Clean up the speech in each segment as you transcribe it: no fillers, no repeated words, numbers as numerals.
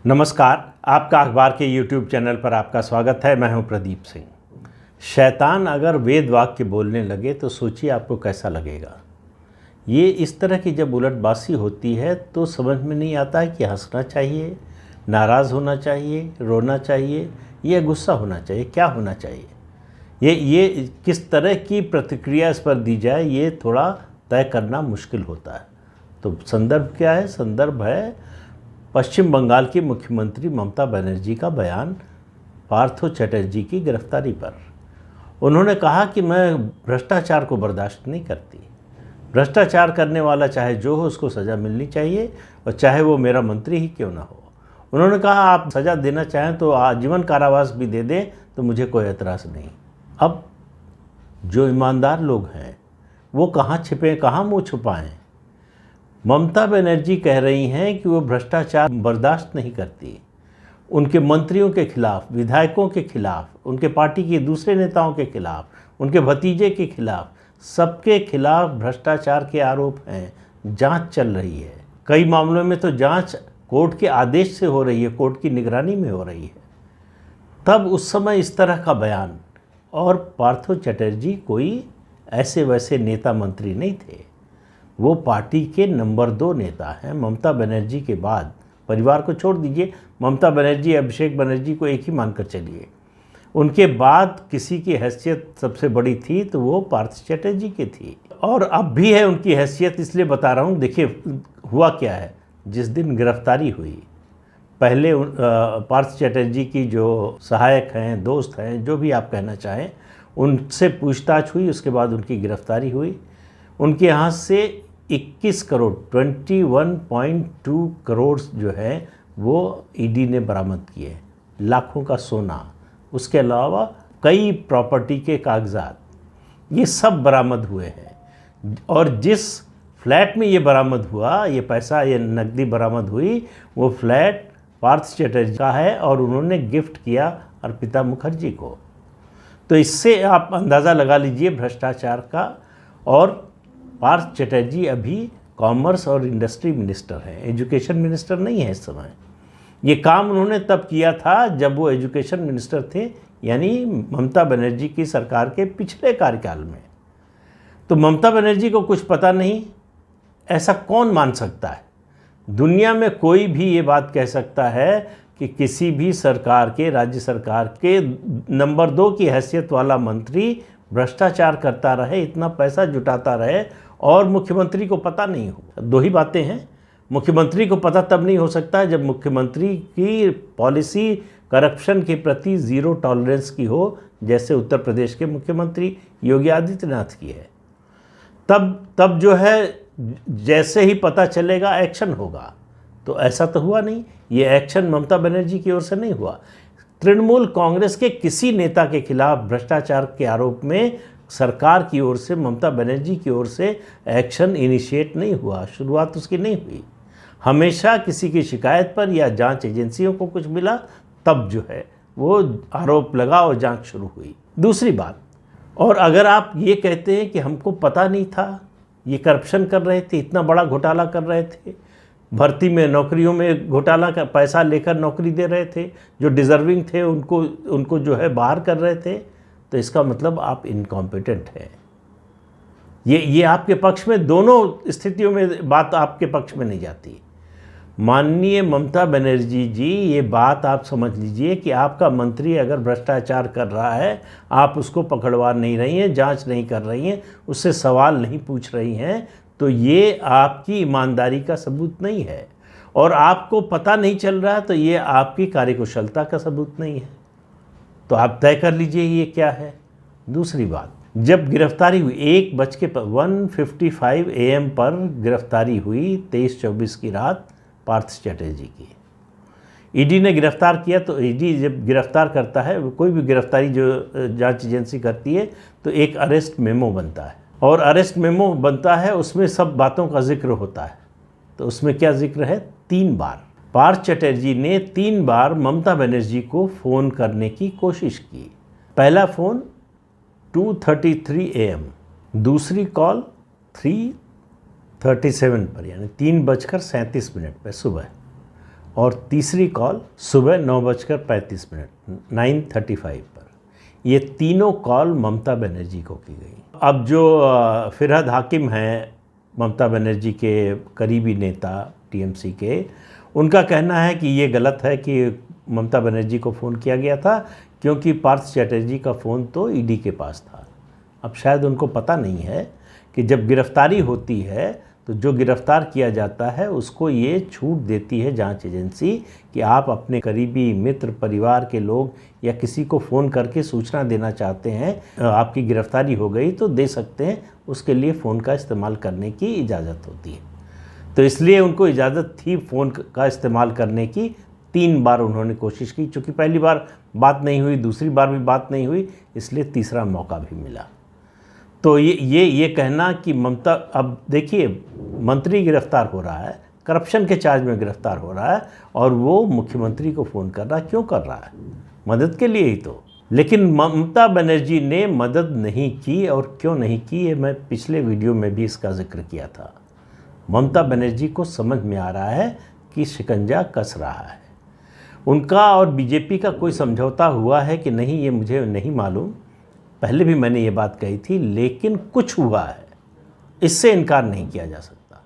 नमस्कार, आपका अखबार के YouTube चैनल पर आपका स्वागत है। मैं हूं प्रदीप सिंह। शैतान अगर वेद वाक्य बोलने लगे तो सोचिए आपको कैसा लगेगा। ये इस तरह की जब उलटबासी होती है तो समझ में नहीं आता है कि हंसना चाहिए, नाराज़ होना चाहिए, रोना चाहिए या गुस्सा होना चाहिए, क्या होना चाहिए। ये किस तरह की प्रतिक्रिया इस पर दी जाए, ये थोड़ा तय करना मुश्किल होता है। तो संदर्भ क्या है? संदर्भ है पश्चिम बंगाल की मुख्यमंत्री ममता बनर्जी का बयान पार्थो चटर्जी की गिरफ्तारी पर। उन्होंने कहा कि मैं भ्रष्टाचार को बर्दाश्त नहीं करती। भ्रष्टाचार करने वाला चाहे जो हो उसको सज़ा मिलनी चाहिए, और चाहे वो मेरा मंत्री ही क्यों ना हो। उन्होंने कहा आप सज़ा देना चाहें तो आजीवन कारावास भी दे दें तो मुझे कोई एतराज़ नहीं। अब जो ईमानदार लोग हैं वो कहाँ छिपे, कहाँ मुँह छुपाएं। ममता बनर्जी कह रही हैं कि वो भ्रष्टाचार बर्दाश्त नहीं करती। उनके मंत्रियों के खिलाफ, विधायकों के खिलाफ, उनके पार्टी के दूसरे नेताओं के खिलाफ, उनके भतीजे के खिलाफ, सबके खिलाफ भ्रष्टाचार के आरोप हैं। जांच चल रही है। कई मामलों में तो जांच कोर्ट के आदेश से हो रही है, कोर्ट की निगरानी में हो रही है। तब उस समय इस तरह का बयान, और पार्थो चटर्जी कोई ऐसे वैसे नेता मंत्री नहीं थे। वो पार्टी के नंबर 2 नेता हैं। ममता बनर्जी के बाद, परिवार को छोड़ दीजिए, ममता बनर्जी अभिषेक बनर्जी को एक ही मानकर चलिए, उनके बाद किसी की हैसियत सबसे बड़ी थी तो वो पार्थ चटर्जी की थी, और अब भी है उनकी हैसियत। इसलिए बता रहा हूँ। देखिए हुआ क्या है, जिस दिन गिरफ्तारी हुई, पहले पार्थ चटर्जी की जो सहायक हैं, दोस्त हैं, जो भी आप कहना चाहें, उनसे पूछताछ हुई। उसके बाद उनकी गिरफ्तारी हुई। उनके यहाँ से 21 करोड़ 21.2 करोड़ जो है वो ईडी ने बरामद किए, लाखों का सोना, उसके अलावा कई प्रॉपर्टी के कागजात, ये सब बरामद हुए हैं। और जिस फ्लैट में ये बरामद हुआ, ये पैसा, ये नकदी बरामद हुई, वो फ्लैट पार्थ चटर्जी का है और उन्होंने गिफ्ट किया अर्पिता मुखर्जी को। तो इससे आप अंदाज़ा लगा लीजिए भ्रष्टाचार का। और पार्थ चटर्जी अभी कॉमर्स और इंडस्ट्री मिनिस्टर हैं, एजुकेशन मिनिस्टर नहीं है इस समय। ये काम उन्होंने तब किया था जब वो एजुकेशन मिनिस्टर थे, यानी ममता बनर्जी की सरकार के पिछले कार्यकाल में। तो ममता बनर्जी को कुछ पता नहीं, ऐसा कौन मान सकता है? दुनिया में कोई भी ये बात कह सकता है कि किसी भी सरकार के, राज्य सरकार के नंबर 2 की हैसियत वाला मंत्री भ्रष्टाचार करता रहे, इतना पैसा जुटाता रहे और मुख्यमंत्री को पता नहीं हो? दो ही बातें हैं। मुख्यमंत्री को पता तब नहीं हो सकता जब मुख्यमंत्री की पॉलिसी करप्शन के प्रति ज़ीरो टॉलरेंस की हो, जैसे उत्तर प्रदेश के मुख्यमंत्री योगी आदित्यनाथ की है। तब जो है, जैसे ही पता चलेगा एक्शन होगा। तो ऐसा तो हुआ नहीं। ये एक्शन ममता बनर्जी की ओर से नहीं हुआ। तृणमूल कांग्रेस के किसी नेता के खिलाफ भ्रष्टाचार के आरोप में सरकार की ओर से, ममता बनर्जी की ओर से एक्शन इनिशिएट नहीं हुआ, शुरुआत उसकी नहीं हुई। हमेशा किसी की शिकायत पर या जांच एजेंसियों को कुछ मिला तब जो है वो आरोप लगा और जांच शुरू हुई। दूसरी बात, और अगर आप ये कहते हैं कि हमको पता नहीं था, ये करप्शन कर रहे थे, इतना बड़ा घोटाला कर रहे थे, भर्ती में, नौकरियों में घोटाला का पैसा लेकर नौकरी दे रहे थे, जो डिज़र्विंग थे उनको जो है बाहर कर रहे थे, तो इसका मतलब आप इनकॉम्पिटेंट हैं। ये आपके पक्ष में, दोनों स्थितियों में बात आपके पक्ष में नहीं जाती। माननीय ममता बनर्जी जी, ये बात आप समझ लीजिए कि आपका मंत्री अगर भ्रष्टाचार कर रहा है, आप उसको पकड़वा नहीं रही हैं, जांच नहीं कर रही हैं, उससे सवाल नहीं पूछ रही हैं, तो ये आपकी ईमानदारी का सबूत नहीं है। और आपको पता नहीं चल रहा तो ये आपकी कार्यकुशलता का सबूत नहीं है। तो आप तय कर लीजिए ये क्या है। दूसरी बात, जब गिरफ्तारी हुई 1:55 AM पर गिरफ्तारी हुई, 23-24 की रात, पार्थ चटर्जी की। ईडी ने गिरफ्तार किया। तो ईडी जब गिरफ्तार करता है, कोई भी गिरफ्तारी जो जांच एजेंसी करती है, तो एक अरेस्ट मेमो बनता है, और अरेस्ट मेमो बनता है, उसमें सब बातों का जिक्र होता है। तो उसमें क्या जिक्र है? 3 बार पार्थ चटर्जी ने 3 बार ममता बनर्जी को फ़ोन करने की कोशिश की। पहला फ़ोन 2:33 AM, दूसरी कॉल 3:37 पर, यानी 3:37 पर सुबह, और तीसरी कॉल सुबह 9:35 9:35 पर। ये तीनों कॉल ममता बनर्जी को की गई। अब जो फिरहद हाकिम हैं ममता बनर्जी के करीबी नेता टीएमसी के, उनका कहना है कि ये गलत है कि ममता बनर्जी को फ़ोन किया गया था, क्योंकि पार्थ चैटर्जी का फ़ोन तो ईडी के पास था। अब शायद उनको पता नहीं है कि जब गिरफ्तारी होती है तो जो गिरफ्तार किया जाता है उसको ये छूट देती है जांच एजेंसी कि आप अपने करीबी मित्र, परिवार के लोग या किसी को फ़ोन करके सूचना देना चाहते हैं, आपकी गिरफ्तारी हो गई तो दे सकते हैं, उसके लिए फ़ोन का इस्तेमाल करने की इजाज़त होती है। तो इसलिए उनको इजाज़त थी फ़ोन का इस्तेमाल करने की। 3 बार उन्होंने कोशिश की, चूँकि पहली बार बात नहीं हुई, दूसरी बार भी बात नहीं हुई, इसलिए तीसरा मौका भी मिला। तो ये कहना कि ममता, अब देखिए मंत्री गिरफ्तार हो रहा है, करप्शन के चार्ज में गिरफ्तार हो रहा है, और वो मुख्यमंत्री को फ़ोन कर रहा है। क्यों कर रहा है? मदद के लिए ही तो। लेकिन ममता बनर्जी ने मदद नहीं की, और क्यों नहीं की ये मैं पिछले वीडियो में भी इसका जिक्र किया था। ममता बनर्जी को समझ में आ रहा है कि शिकंजा कस रहा है। उनका और बीजेपी का कोई समझौता हुआ है कि नहीं, ये मुझे नहीं मालूम। पहले भी मैंने ये बात कही थी, लेकिन कुछ हुआ है, इससे इनकार नहीं किया जा सकता।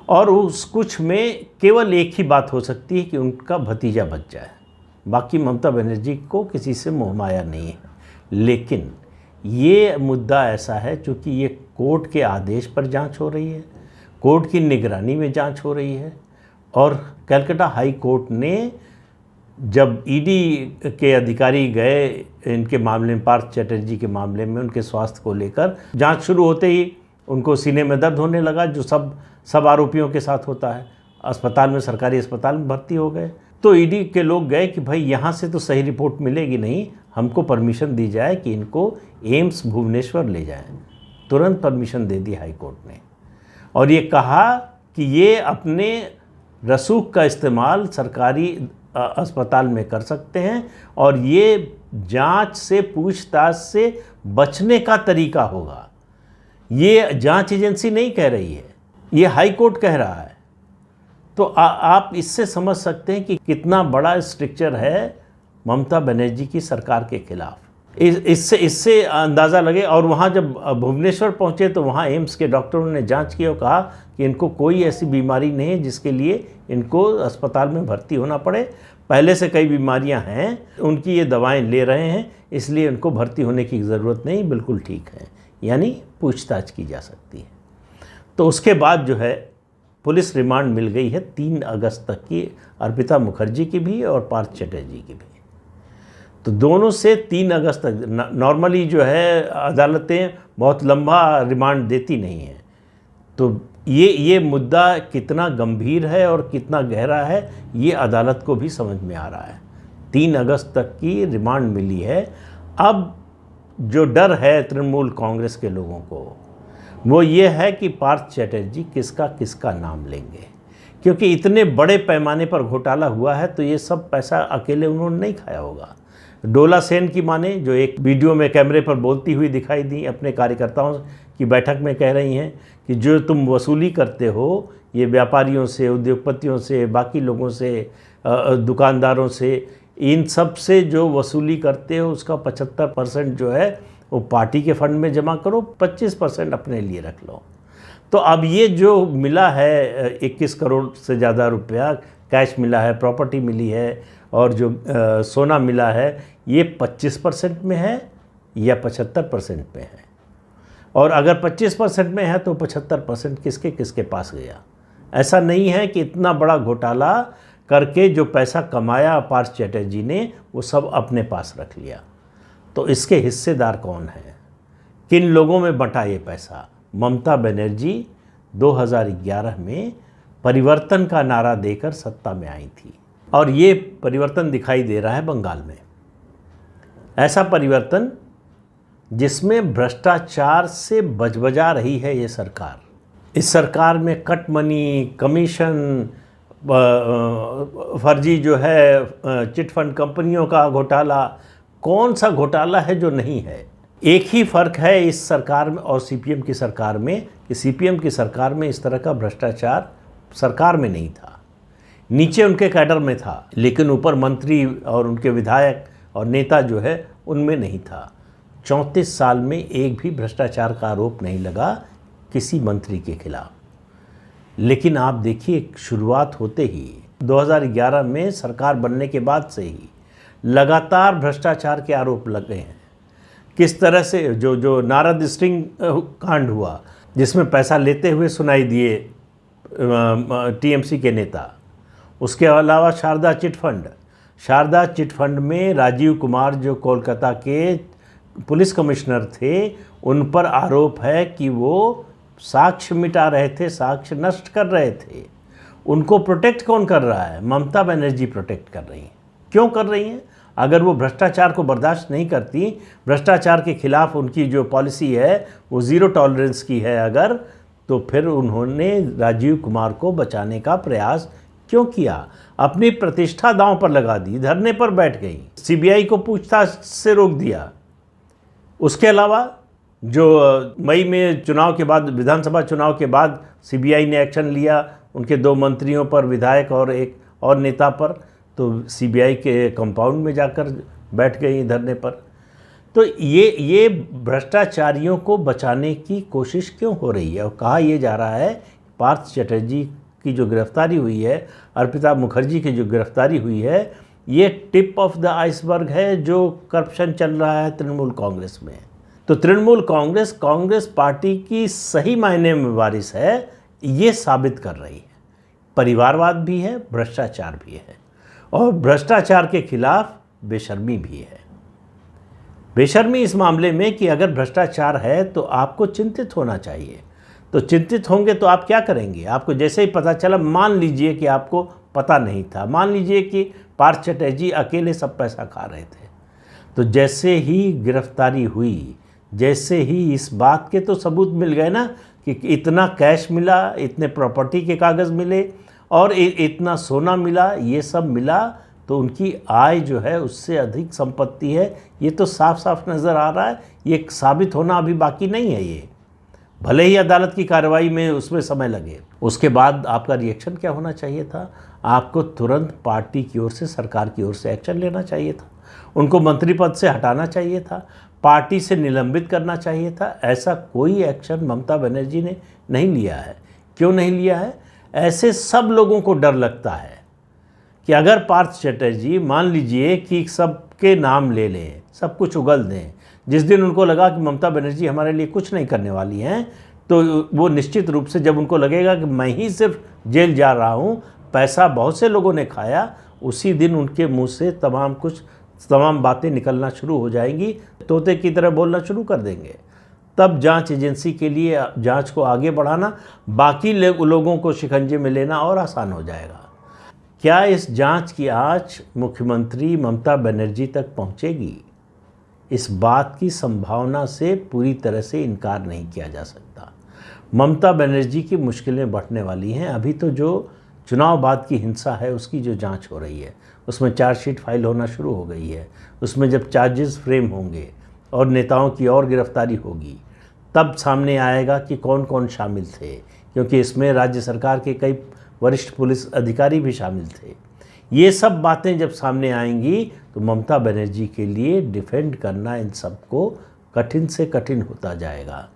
और उस कुछ में केवल एक ही बात हो सकती है कि उनका भतीजा बच जाए। बाकी ममता बनर्जी को किसी से मोह माया नहीं है। लेकिन ये मुद्दा ऐसा है, चूँकि ये कोर्ट के आदेश पर जांच हो रही है, कोर्ट की निगरानी में जांच हो रही है, और कलकत्ता हाई कोर्ट ने जब ईडी के अधिकारी गए इनके मामले में, पार्थ चैटर्जी के मामले में, उनके स्वास्थ्य को लेकर जांच शुरू होते ही उनको सीने में दर्द होने लगा, जो सब आरोपियों के साथ होता है। अस्पताल में, सरकारी अस्पताल में भर्ती हो गए। तो ईडी के लोग गए कि भाई यहाँ से तो सही रिपोर्ट मिलेगी नहीं, हमको परमिशन दी जाए कि इनको एम्स भुवनेश्वर ले जाएं। तुरंत परमिशन दे दी हाई कोर्ट ने, और ये कहा कि ये अपने रसूख का इस्तेमाल सरकारी अस्पताल में कर सकते हैं, और ये जांच से, पूछताछ से बचने का तरीका होगा। ये जांच एजेंसी नहीं कह रही है, ये हाई कोर्ट कह रहा है। तो आप इससे समझ सकते हैं कि कितना बड़ा स्ट्रक्चर है ममता बनर्जी की सरकार के खिलाफ। इससे अंदाज़ा लगे। और वहाँ जब भुवनेश्वर पहुँचे तो वहाँ एम्स के डॉक्टरों ने जांच की और कहा कि इनको कोई ऐसी बीमारी नहीं है जिसके लिए इनको अस्पताल में भर्ती होना पड़े। पहले से कई बीमारियां हैं, उनकी ये दवाएं ले रहे हैं, इसलिए इनको भर्ती होने की ज़रूरत नहीं, बिल्कुल ठीक है। यानी पूछताछ की जा सकती है। तो उसके बाद जो है पुलिस रिमांड मिल गई है 3 अगस्त तक की, अर्पिता मुखर्जी की भी और पार्थ चैटर्जी की भी। तो दोनों से 3 अगस्त तक, नॉर्मली जो है अदालतें बहुत लंबा रिमांड देती नहीं हैं। तो ये मुद्दा कितना गंभीर है और कितना गहरा है, ये अदालत को भी समझ में आ रहा है। 3 अगस्त तक की रिमांड मिली है। अब जो डर है तृणमूल कांग्रेस के लोगों को, वो ये है कि पार्थ चैटर्जी किसका नाम लेंगे, क्योंकि इतने बड़े पैमाने पर घोटाला हुआ है, तो ये सब पैसा अकेले उन्होंने नहीं खाया होगा। डोला सेन की माने, जो एक वीडियो में कैमरे पर बोलती हुई दिखाई दी, अपने कार्यकर्ताओं की बैठक में कह रही हैं कि जो तुम वसूली करते हो ये व्यापारियों से, उद्योगपतियों से, बाकी लोगों से, दुकानदारों से, इन सब से जो वसूली करते हो उसका 75% जो है वो पार्टी के फंड में जमा करो, 25% अपने लिए रख लो। तो अब ये जो मिला है 21 करोड़ से ज़्यादा रुपया कैश मिला है, प्रॉपर्टी मिली है, और जो सोना मिला है, ये 25% में है या 75% में है। और अगर 25% में है तो 75% किसके पास गया? ऐसा नहीं है कि इतना बड़ा घोटाला करके जो पैसा कमाया पार्थ चैटर्जी ने, वो सब अपने पास रख लिया। तो इसके हिस्सेदार कौन है? किन लोगों में बंटा ये पैसा? ममता बनर्जी 2011 में परिवर्तन का नारा देकर सत्ता में आई थी, और ये परिवर्तन दिखाई दे रहा है बंगाल में। ऐसा परिवर्तन जिसमें भ्रष्टाचार से बजबजा रही है ये सरकार। इस सरकार में कट मनी, कमीशन, फर्जी जो है चिट फंड कंपनियों का घोटाला, कौन सा घोटाला है जो नहीं है? एक ही फ़र्क है इस सरकार में और सीपीएम की सरकार में, कि सीपीएम की सरकार में इस तरह का भ्रष्टाचार सरकार में नहीं था। नीचे उनके कैडर में था, लेकिन ऊपर मंत्री और उनके विधायक और नेता जो है उनमें नहीं था। 34 साल में एक भी भ्रष्टाचार का आरोप नहीं लगा किसी मंत्री के खिलाफ। लेकिन आप देखिए, शुरुआत होते ही 2011 में सरकार बनने के बाद से ही लगातार भ्रष्टाचार के आरोप लगे हैं। किस तरह से जो नारद स्ट्रिंग कांड हुआ, जिसमें पैसा लेते हुए सुनाई दिए टीएमसी के नेता। उसके अलावा शारदा चिट फंड में राजीव कुमार जो कोलकाता के पुलिस कमिश्नर थे, उन पर आरोप है कि वो साक्ष्य मिटा रहे थे, साक्ष्य नष्ट कर रहे थे। उनको प्रोटेक्ट कौन कर रहा है? ममता बनर्जी प्रोटेक्ट कर रही हैं। क्यों कर रही हैं? अगर वो भ्रष्टाचार को बर्दाश्त नहीं करती, भ्रष्टाचार के खिलाफ उनकी जो पॉलिसी है वो ज़ीरो टॉलरेंस की है अगर, तो फिर उन्होंने राजीव कुमार को बचाने का प्रयास क्यों किया? अपनी प्रतिष्ठा दांव पर लगा दी, धरने पर बैठ गई, सीबीआई को पूछताछ से रोक दिया। उसके अलावा जो मई में चुनाव के बाद, विधानसभा चुनाव के बाद सीबीआई ने एक्शन लिया उनके 2 मंत्रियों पर, विधायक और एक और नेता पर, तो सीबीआई के कंपाउंड में जाकर बैठ गई धरने पर। तो ये भ्रष्टाचारियों को बचाने की कोशिश क्यों हो रही है? और कहा यह जा रहा है पार्थ चटर्जी की जो गिरफ्तारी हुई है, अर्पिता मुखर्जी की जो गिरफ्तारी हुई है, ये टिप ऑफ द आइसबर्ग है जो करप्शन चल रहा है तृणमूल कांग्रेस में। तो तृणमूल कांग्रेस पार्टी की सही मायने में वारिस है, ये साबित कर रही है। परिवारवाद भी है, भ्रष्टाचार भी है, और भ्रष्टाचार के खिलाफ बेशर्मी भी है। बेशर्मी इस मामले में कि अगर भ्रष्टाचार है तो आपको चिंतित होना चाहिए। तो चिंतित होंगे तो आप क्या करेंगे? आपको जैसे ही पता चला, मान लीजिए कि आपको पता नहीं था, मान लीजिए कि पार्थ चटर्जी अकेले सब पैसा खा रहे थे, तो जैसे ही गिरफ्तारी हुई, जैसे ही इस बात के तो सबूत मिल गए ना कि इतना कैश मिला, इतने प्रॉपर्टी के कागज़ मिले और इतना सोना मिला, ये सब मिला, तो उनकी आय जो है उससे अधिक संपत्ति है। ये तो साफ साफ नज़र आ रहा है। ये साबित होना अभी बाकी नहीं है। ये भले ही अदालत की कार्रवाई में उसमें समय लगे। उसके बाद आपका रिएक्शन क्या होना चाहिए था? आपको तुरंत पार्टी की ओर से, सरकार की ओर से एक्शन लेना चाहिए था। उनको मंत्री पद से हटाना चाहिए था, पार्टी से निलंबित करना चाहिए था। ऐसा कोई एक्शन ममता बनर्जी ने नहीं लिया है। क्यों नहीं लिया है? ऐसे सब लोगों को डर लगता है कि अगर पार्थ चटर्जी मान लीजिए कि सबके नाम ले लें, सब कुछ उगल दें, जिस दिन उनको लगा कि ममता बनर्जी हमारे लिए कुछ नहीं करने वाली हैं, तो वो निश्चित रूप से, जब उनको लगेगा कि मैं ही सिर्फ जेल जा रहा हूँ, पैसा बहुत से लोगों ने खाया, उसी दिन उनके मुंह से तमाम बातें निकलना शुरू हो जाएंगी, तोते की तरह बोलना शुरू कर देंगे। तब जांच एजेंसी के लिए जांच को आगे बढ़ाना, बाकी लोगों को शिकंजे में लेना और आसान हो जाएगा। क्या इस जांच की आंच मुख्यमंत्री ममता बनर्जी तक पहुंचेगी? इस बात की संभावना से पूरी तरह से इनकार नहीं किया जा सकता। ममता बनर्जी की मुश्किलें बढ़ने वाली हैं। अभी तो जो चुनाव बाद की हिंसा है उसकी जो जांच हो रही है, उसमें चार्जशीट फाइल होना शुरू हो गई है। उसमें जब चार्जेस फ्रेम होंगे और नेताओं की और गिरफ्तारी होगी, तब सामने आएगा कि कौन कौन शामिल थे, क्योंकि इसमें राज्य सरकार के कई वरिष्ठ पुलिस अधिकारी भी शामिल थे। ये सब बातें जब सामने आएंगी तो ममता बनर्जी के लिए डिफेंड करना इन सबको कठिन से कठिन होता जाएगा।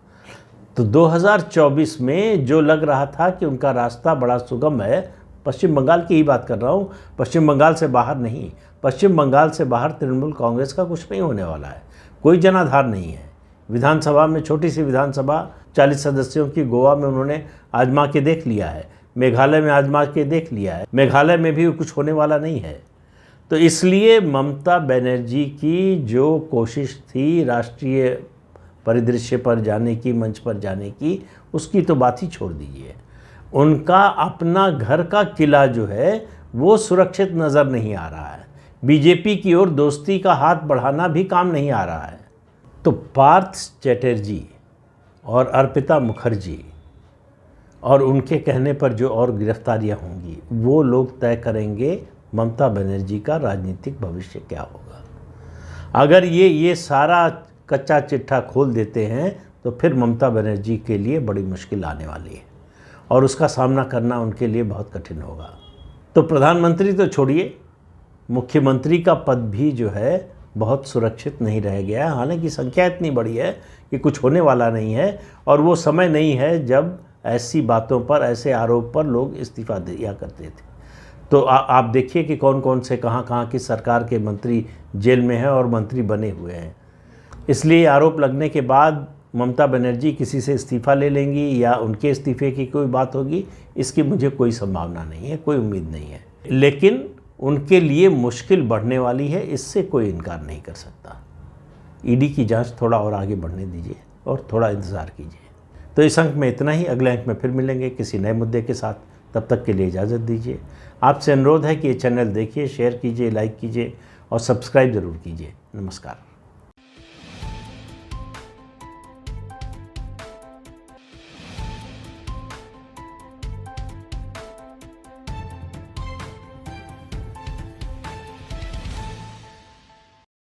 तो 2024 में जो लग रहा था कि उनका रास्ता बड़ा सुगम है, पश्चिम बंगाल की ही बात कर रहा हूँ, पश्चिम बंगाल से बाहर नहीं, पश्चिम बंगाल से बाहर तृणमूल कांग्रेस का कुछ नहीं होने वाला है। कोई जनाधार नहीं है। विधानसभा में, छोटी सी विधानसभा 40 सदस्यों की, गोवा में उन्होंने आजमा के देख लिया है, मेघालय में आजमा के देख लिया है, मेघालय में भी कुछ होने वाला नहीं है। तो इसलिए ममता बनर्जी की जो कोशिश थी राष्ट्रीय परिदृश्य पर जाने की, मंच पर जाने की, उसकी तो बात ही छोड़ दीजिए। उनका अपना घर का किला जो है वो सुरक्षित नज़र नहीं आ रहा है। बीजेपी की ओर दोस्ती का हाथ बढ़ाना भी काम नहीं आ रहा है। तो पार्थ चटर्जी और अर्पिता मुखर्जी और उनके कहने पर जो और गिरफ्तारियां होंगी, वो लोग तय करेंगे ममता बनर्जी का राजनीतिक भविष्य क्या होगा। अगर ये सारा कच्चा चिट्ठा खोल देते हैं तो फिर ममता बनर्जी के लिए बड़ी मुश्किल आने वाली है और उसका सामना करना उनके लिए बहुत कठिन होगा। तो प्रधानमंत्री तो छोड़िए, मुख्यमंत्री का पद भी जो है बहुत सुरक्षित नहीं रह गया। हालांकि संख्या इतनी बड़ी है कि कुछ होने वाला नहीं है, और वो समय नहीं है जब ऐसी बातों पर, ऐसे आरोप पर लोग इस्तीफ़ा दिया करते थे। तो आप देखिए कि कौन कौन से कहाँ की सरकार के मंत्री जेल में हैं और मंत्री बने हुए हैं। इसलिए आरोप लगने के बाद ममता बनर्जी किसी से इस्तीफ़ा ले लेंगी या उनके इस्तीफ़े की कोई बात होगी, इसकी मुझे कोई संभावना नहीं है, कोई उम्मीद नहीं है। लेकिन उनके लिए मुश्किल बढ़ने वाली है, इससे कोई इनकार नहीं कर सकता। ईडी की जांच थोड़ा और आगे बढ़ने दीजिए और थोड़ा इंतज़ार कीजिए। तो इस अंक में इतना ही। अगले अंक में फिर मिलेंगे किसी नए मुद्दे के साथ। तब तक के लिए इजाज़त दीजिए। आपसे अनुरोध है कि ये चैनल देखिए, शेयर कीजिए, लाइक कीजिए और सब्सक्राइब ज़रूर कीजिए। नमस्कार।